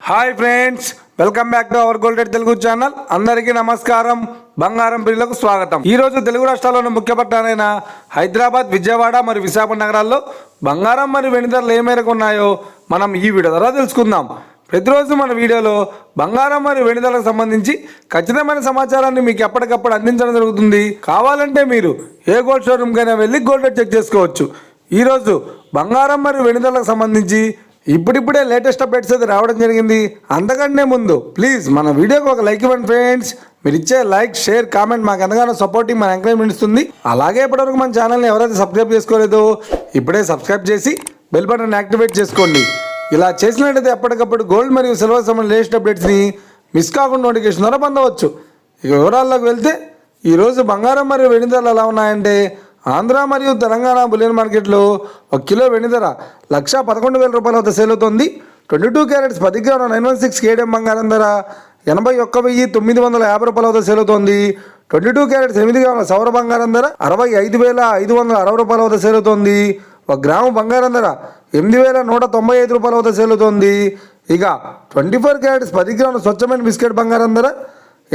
Hi friends, welcome back to our golden Telugu channel. అందరికీ నమస్కారం. బంగారం ప్రియులకు స్వాగతం. ఈ రోజు తెలుగు రాష్ట్రాల్లోని ముఖ్య పట్టణాలైన హైదరాబాద్, విజయవాడ మరియు విశాఖపట్నం నగరాల్లో బంగారం మరియు వెండి ధరలు ఏ మేరకు ఉన్నాయో మనం ఈ వీడియో ద్వారా తెలుసుకుందాం. ప్రతిరోజు మన వీడియోలో బంగారం మరియు వెండి ధరలకు సంబంధించి ఖచ్చితమైన సమాచారాన్ని మీకు ఎప్పటికప్పుడు అందించడం జరుగుతుంది. కావాలంటే మీరు ఏ గోల్డ్ షోరూమ్కైనా వెళ్ళి గోల్డ్ రేట్ చెక్ చేసుకోవచ్చు. ఈరోజు బంగారం మరియు వెండి ధరలకు సంబంధించి ఇప్పుడిప్పుడే లేటెస్ట్ అప్డేట్స్ అయితే రావడం జరిగింది. అంతకంటే ముందు ప్లీజ్ మన వీడియోకి ఒక లైక్ ఇవ్వండి ఫ్రెండ్స్. మీరు ఇచ్చే లైక్, షేర్, కామెంట్ మాకు ఎంతగానో సపోర్టింగ్, మన ఎంకరేజ్మెంట్ ఇస్తుంది. అలాగే ఇప్పటివరకు మన ఛానల్ని ఎవరైతే సబ్స్క్రైబ్ చేసుకోలేదో ఇప్పుడే సబ్స్క్రైబ్ చేసి బెల్ బటన్ యాక్టివేట్ చేసుకోండి. ఇలా చేసినట్టయితే ఎప్పటికప్పుడు గోల్డ్ మరియు సిల్వర్ సంబంధించిన లేటెస్ట్ అప్డేట్స్ని మిస్ కాకుండా నోటిఫికేషన్ ద్వారా పొందవచ్చు. ఇక వివరాల్లోకి వెళ్తే ఈరోజు బంగారం మరియు వెండి ధరలు ఎలా ఉన్నాయంటే, ఆంధ్ర మరియు తెలంగాణ బులియన్ మార్కెట్లో 1 కిలో వెండి ధర 1,11,000 రూపాయల వద్ద సేల్ అవుతుంది. 22 క్యారెట్స్ 10 గ్రాముల 916 కేడిఎం బంగారం ధర 81,950 రూపాయల వద్ద సేల్ అవుతుంది. 22 క్యారెట్స్ 8 గ్రాముల సౌర బంగారం ధర 65,560 రూపాయల వద్ద సేల్ అవుతుంది. 1 గ్రాము బంగారం ధర 8,195 రూపాయల వద్ద సేల్ అవుతుంది. ఇక 24 క్యారెట్స్ 10 గ్రాముల స్వచ్ఛమైన బిస్కెట్ బంగారం ధర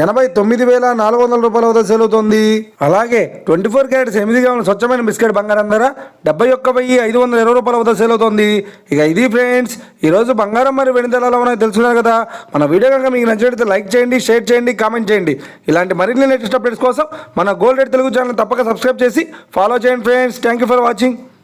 89,400 రూపాయల వద్ద సేల్ అవుతుంది. అలాగే 24 క్యారెట్స్ 8 గ్రాముల స్వచ్ఛమైన బిస్కెట్ బంగారం ధర 71,520 రూపాయల వద్ద సేల్ అవుతుంది. ఇక ఇది ఫ్రెండ్స్, ఈరోజు బంగారం మరియు వెండి ధరలు ఎలా ఉన్నాయో తెలుసుకున్నారు కదా. మన వీడియో కనుక మీకు నచ్చినట్లయితే లైక్ చేయండి, షేర్ చేయండి, కామెంట్ చేయండి. ఇలాంటి మరిన్ని లేటెస్ట్ అప్డేట్స్ కోసం మన గోల్డ్ రేట్ తెలుగు ఛానల్ తప్పక సబ్స్క్రైబ్ చేసి ఫాలో చేయండి friends. Thank you for watching.